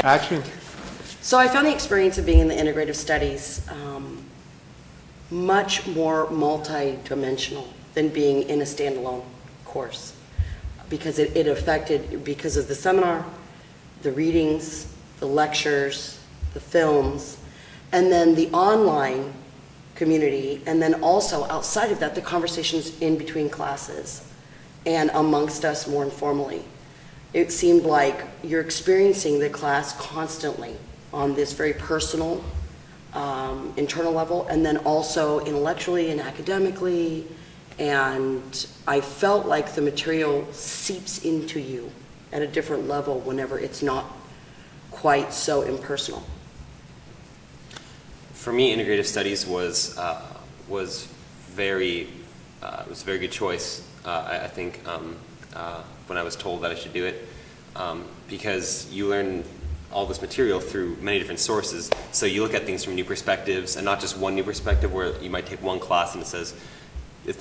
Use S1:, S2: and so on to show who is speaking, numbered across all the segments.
S1: Action.
S2: So I found the experience of being in the Integrative Studies much more multi-dimensional than being in a standalone course, because it affected, because of the seminar, the readings, the lectures, the films, and then the online community, and then also outside of that, the conversations in between classes and amongst us more informally. It seemed like you're experiencing the class constantly on this very personal, internal level, and then also intellectually and academically. And I felt like the material seeps into you at a different level whenever it's not quite so impersonal.
S3: For me, Integrative Studies was very it was a very good choice. I think when I was told that I should do it, because you learn all this material through many different sources. So you look at things from new perspectives, and not just one new perspective where you might take one class and it says,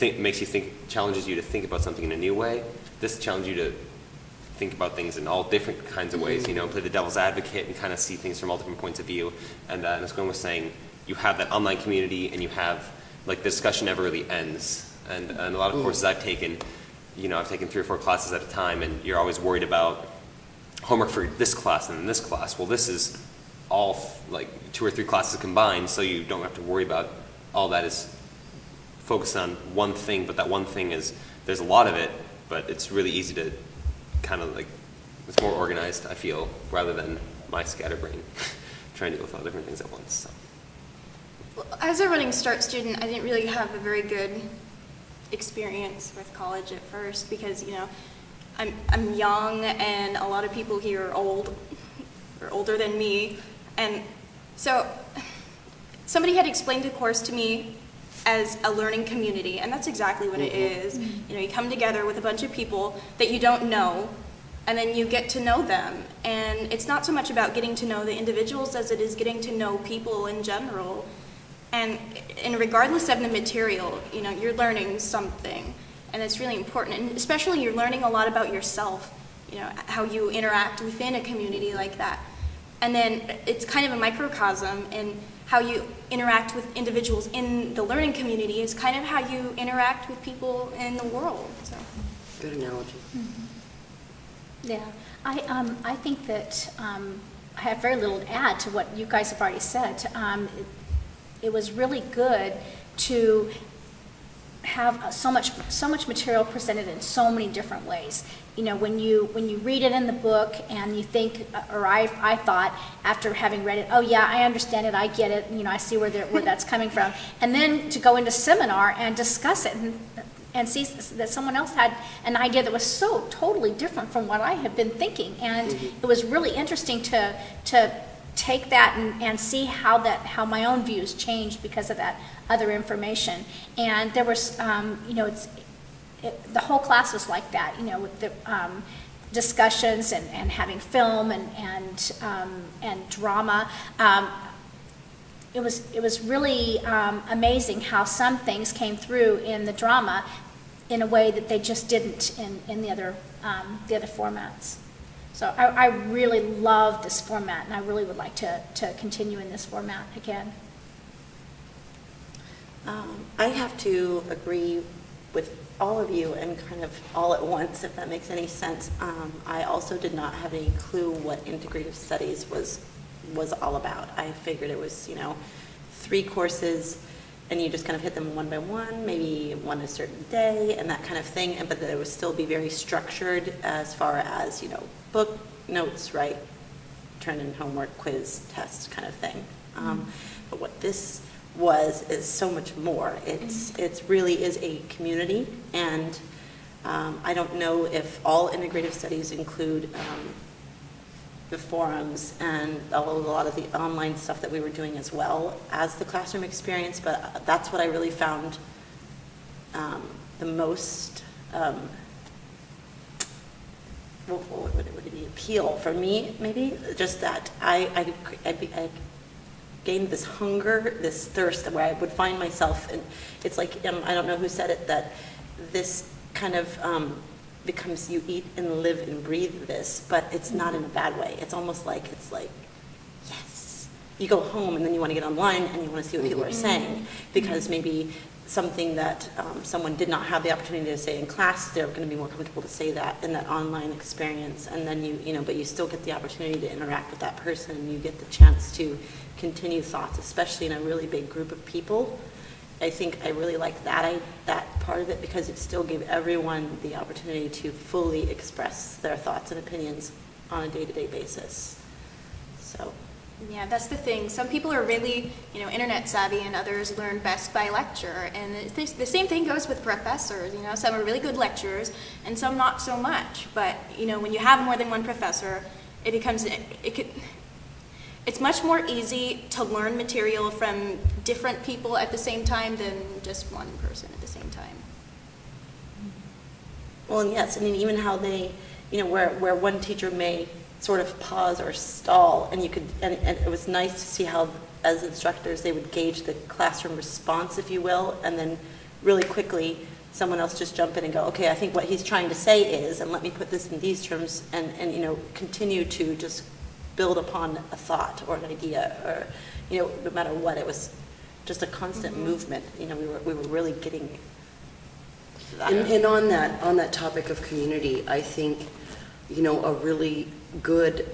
S3: makes you think, challenges you to think about something in a new way. This challenges you to think about things in all different kinds of ways, you know, play the devil's advocate and kind of see things from all different points of view. And as Gwen was saying, you have that online community, and you have, like, the discussion never really ends. And a lot of courses I've taken, you know, I've taken 3 or 4 classes at a time, and you're always worried about homework for this class and then this class. Well, this is all like 2 or 3 classes combined, so you don't have to worry about all that is focused on one thing, but that one thing is, there's a lot of it, but it's really easy to kind of like, it's more organized, I feel, rather than my scatterbrain trying to deal with all different things at once. So.
S4: Well, as a running start student, I didn't really have a very good experience with college at first, because, you know, I'm young, and a lot of people here are old, or older than me, and so somebody had explained the course to me as a learning community, and that's exactly what it is. You know, you come together with a bunch of people that you don't know, and then you get to know them, and it's not so much about getting to know the individuals as it is getting to know people in general. And regardless of the material, you know, you're learning something. And it's really important, and especially you're learning a lot about yourself, you know, how you interact within a community like that. And then it's kind of a microcosm, and how you interact with individuals in the learning community is kind of how you interact with people in the world. So.
S2: Good analogy.
S5: Mm-hmm. Yeah, I think that I have very little to add to what you guys have already said. It was really good to have so much material presented in so many different ways. You know, when you read it in the book and you think, or I thought after having read it, oh yeah, I understand it, I get it, you know, I see where that's coming from. And then to go into seminar and discuss it and see that someone else had an idea that was so totally different from what I had been thinking. And it was really interesting to take that and see how my own views changed because of that other information. And there was, you know, the whole class was like that, you know, with the discussions and having film and drama. It was really amazing how some things came through in the drama in a way that they just didn't in the other formats. So I really love this format, and I really would like to continue in this format again.
S6: I have to agree with all of you, and kind of all at once, if that makes any sense. I also did not have any clue what Integrative Studies was all about. I figured it was, you know, 3 courses, and you just kind of hit them one by one, maybe one a certain day, and that kind of thing, but that it would still be very structured as far as, you know, book, notes, right, turn in homework, quiz, test kind of thing. But what this is so much more. It really is a community, and I don't know if all Integrative Studies include the forums and a lot of the online stuff that we were doing as well as the classroom experience, but that's what I really found the most, what would it be, appeal for me, maybe, just that I gained this hunger, this thirst, where I would find myself, and it's like, I don't know who said it, that this kind of becomes you eat and live and breathe this, but it's not in a bad way. It's almost like, yes. You go home and then you want to get online and you want to see what people are saying, because maybe something that someone did not have the opportunity to say in class, they're going to be more comfortable to say that in that online experience. And then but you still get the opportunity to interact with that person, and you get the chance to continue thoughts, especially in a really big group of people. I think I really like that part of it, because it still gave everyone the opportunity to fully express their thoughts and opinions on a day-to-day basis. So.
S4: Yeah, that's the thing. Some people are really, internet savvy, and others learn best by lecture. And the same thing goes with professors. Some are really good lecturers, and some not so much. But when you have more than one professor, it's much more easy to learn material from different people at the same time than just one person at the same time.
S6: Well, and yes, I mean, even how they, where one teacher may sort of pause or stall, and and it was nice to see how, as instructors, they would gauge the classroom response, if you will, and then really quickly, someone else just jump in and go, okay, I think what he's trying to say is, and let me put this in these terms, and continue to just build upon a thought or an idea, or, no matter what, it was just a constant movement. We were really getting that.
S2: And on that topic of community, I think, a really good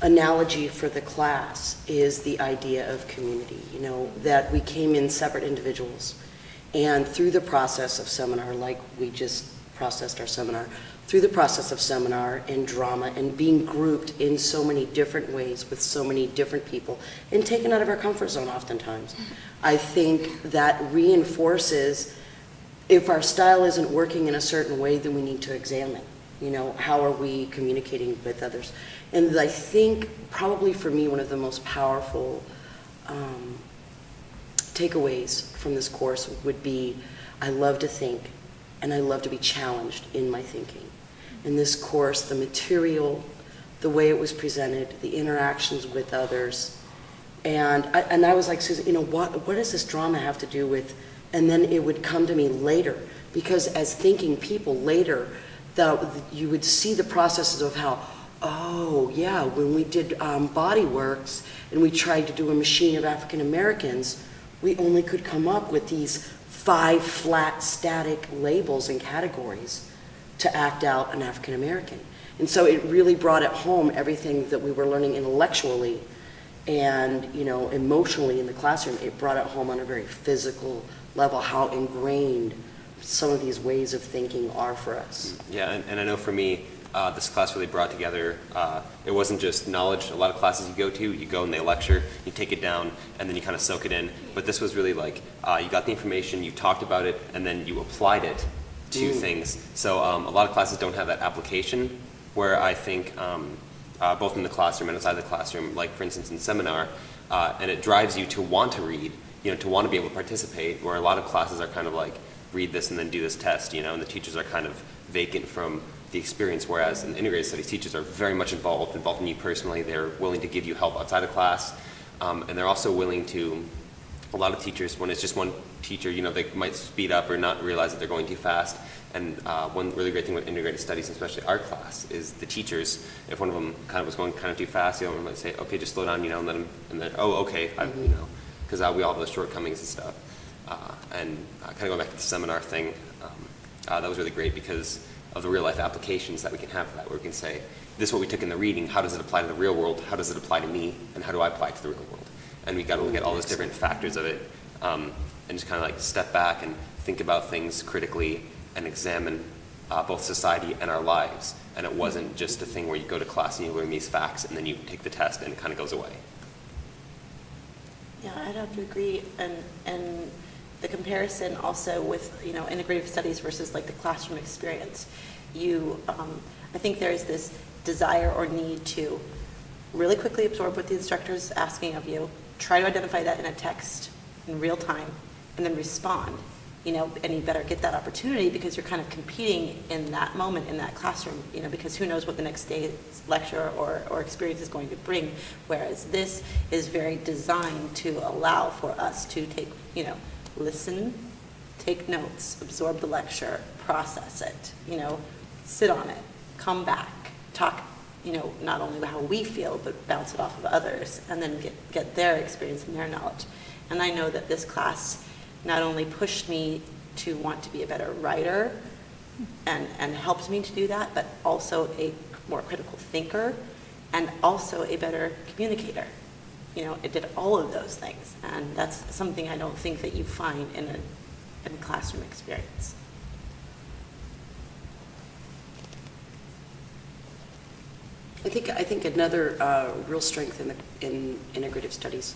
S2: analogy for the class is the idea of community, that we came in separate individuals, and through the process of seminar, like we just processed our seminar, through the process of seminar and drama and being grouped in so many different ways with so many different people and taken out of our comfort zone oftentimes, I think that reinforces, if our style isn't working in a certain way, then we need to examine, how are we communicating with others. And I think probably for me, one of the most powerful takeaways from this course would be, I love to think, and I love to be challenged in my thinking. In this course, the material, the way it was presented, the interactions with others, and I was like, Susan, what does this drama have to do with? And then it would come to me later, because as thinking people later, you would see the processes of how, oh yeah, when we did Body Works and we tried to do a machine of African Americans, we only could come up with these 5 flat static labels and categories to act out an African American. And so it really brought it home, everything that we were learning intellectually and emotionally in the classroom. It brought it home on a very physical level, how ingrained some of these ways of thinking are for us.
S3: Yeah, and I know for me, this class really brought together, it wasn't just knowledge. A lot of classes you go and they lecture, you take it down, and then you kind of soak it in. But this was really like, you got the information, you talked about it, and then you applied it to things. So a lot of classes don't have that application, where I think both in the classroom and outside the classroom, like for instance in seminar, and it drives you to want to read, to want to be able to participate, where a lot of classes are kind of like, read this and then do this test, and the teachers are kind of vacant from the experience, whereas in integrated studies, teachers are very much involved in you personally. They're willing to give you help outside of class, and they're also willing to, a lot of teachers, when it's just one teacher, they might speed up or not realize that they're going too fast. And one really great thing with integrated studies, especially our class, is the teachers, if one of them kind of was going kind of too fast, the other one might say, okay, just slow down, and let them, and then, oh, okay, because we all have those shortcomings and stuff. And kind of going back to the seminar thing, that was really great because of the real life applications that we can have for that, where we can say, this is what we took in the reading, how does it apply to the real world, how does it apply to me, and how do I apply it to the real world? And we got to look at all those different factors of it, and just kind of like step back and think about things critically and examine both society and our lives. And it wasn't just a thing where you go to class and you learn these facts and then you take the test and it kind of goes away.
S6: Yeah, I'd have to agree, and the comparison also with integrative studies versus like the classroom experience. I think there is this desire or need to really quickly absorb what the instructor is asking of you, try to identify that in a text in real time, and then respond. And you better get that opportunity because you're kind of competing in that moment in that classroom, because who knows what the next day's lecture or experience is going to bring. Whereas this is very designed to allow for us to take, listen take notes, absorb the lecture, process it, sit on it, come back, talk, not only how we feel, but bounce it off of others, and then get their experience and their knowledge. And I know that this class not only pushed me to want to be a better writer and helped me to do that, but also a more critical thinker and also a better communicator. It did all of those things, and that's something I don't think that you find in a classroom experience.
S2: I think another real strength in integrative studies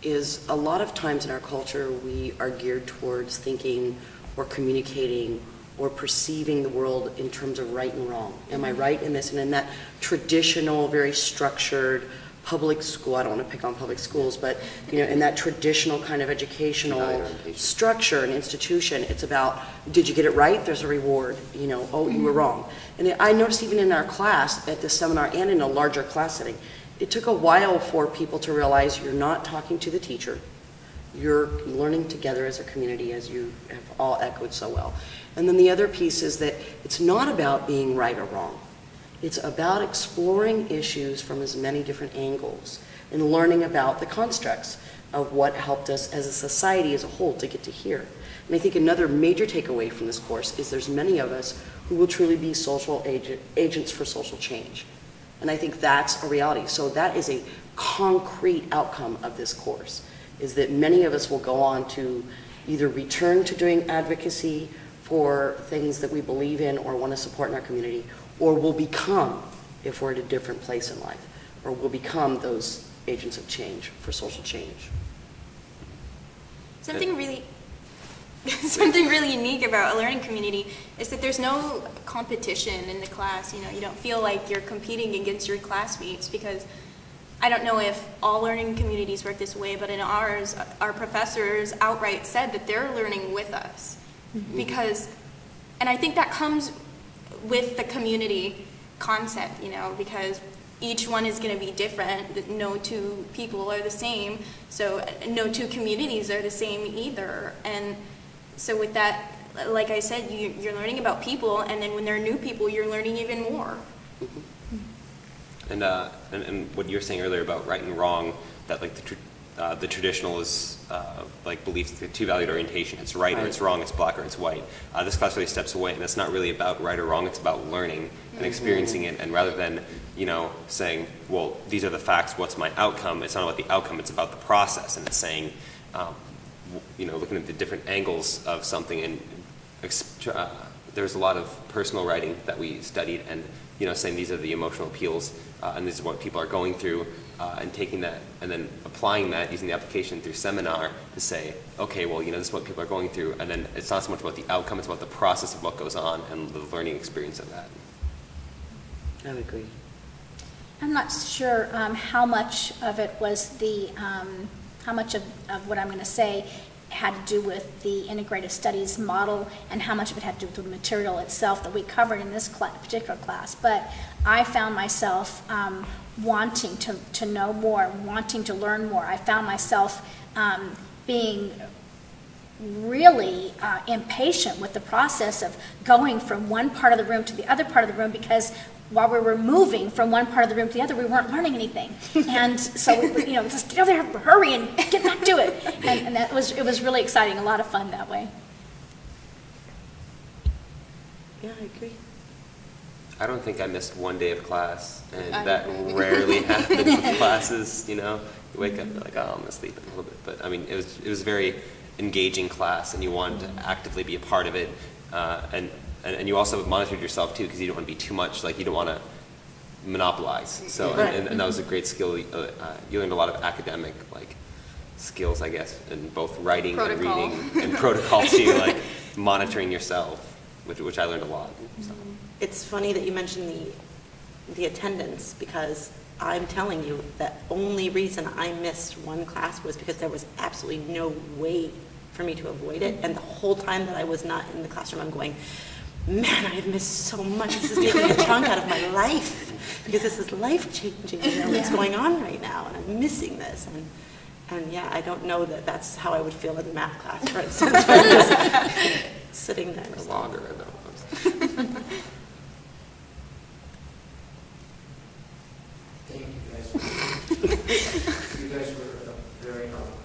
S2: is a lot of times in our culture we are geared towards thinking or communicating or perceiving the world in terms of right and wrong. Am I right in this? And in that traditional, very structured public school, I don't want to pick on public schools, but in that traditional kind of educational structure and institution, it's about, did you get it right? There's a reward. Oh, you were wrong. And I noticed even in our class at this seminar and in a larger class setting, it took a while for people to realize you're not talking to the teacher. You're learning together as a community, as you have all echoed so well. And then the other piece is that it's not about being right or wrong. It's about exploring issues from as many different angles and learning about the constructs of what helped us as a society as a whole to get to here. And I think another major takeaway from this course is there's many of us who will truly be social agents for social change. And I think that's a reality. So that is a concrete outcome of this course, is that many of us will go on to either return to doing advocacy for things that we believe in or want to support in our community, or will become, if we're at a different place in life, or will become those agents of change for social change.
S4: Something really unique about a learning community is that there's no competition in the class. You don't feel like you're competing against your classmates, because I don't know if all learning communities work this way, but in ours, our professors outright said that they're learning with us. And I think that comes with the community concept, because each one is going to be different. That no two people are the same, so no two communities are the same either. And so with that, like I said, you're learning about people, and then when there are new people, you're learning even more.
S3: And what you were saying earlier about right and wrong, that like the traditional is like beliefs, the two-valued orientation. It's right or it's wrong, it's black or it's white. This class really steps away, and it's not really about right or wrong, it's about learning and experiencing it. And rather than, saying, well, these are the facts, what's my outcome? It's not about the outcome, it's about the process. And it's saying, looking at the different angles of something. And there's a lot of personal writing that we studied, and saying these are the emotional appeals, and this is what people are going through, and taking that and then applying that, using the application through seminar to say, okay, well, this is what people are going through, and then it's not so much about the outcome, it's about the process of what goes on and the learning experience of that.
S2: I would agree.
S5: I'm not sure how much of it was how much of what I'm going to say had to do with the integrative studies model and how much of it had to do with the material itself that we covered in this particular class. But I found myself wanting to know more, wanting to learn more. I found myself being really impatient with the process of going from one part of the room to the other part of the room, because while we were moving from one part of the room to the other, we weren't learning anything. And so, just get over there, hurry, and get back to it. And it was really exciting, a lot of fun that way.
S6: Yeah, I agree.
S3: I don't think I missed one day of class, and
S4: I
S3: that
S4: agree.
S3: rarely happens with classes. You wake up and you're like, oh, I'm gonna sleep in a little bit. But I mean, it was a very engaging class, and you wanted to actively be a part of it, and you also monitored yourself too, because you don't want to be too much, like you don't want to monopolize. So
S6: Right.
S3: and that was a great skill. You learned a lot of academic skills, I guess, in both writing
S4: Protocol.
S3: and reading and protocol too, like monitoring yourself, which I learned a lot. So.
S6: It's funny that you mentioned the attendance, because I'm telling you that only reason I missed one class was because there was absolutely no way for me to avoid it. And the whole time that I was not in the classroom, I'm going, man, I have missed so much. This is taking a chunk out of my life, because this is life-changing. What's going on right now, and I'm missing this. And yeah, I don't know that that's how I would feel in math class, for instance, where I'm just sitting there.
S3: A logger, though.
S1: Thank you guys. You guys were very helpful.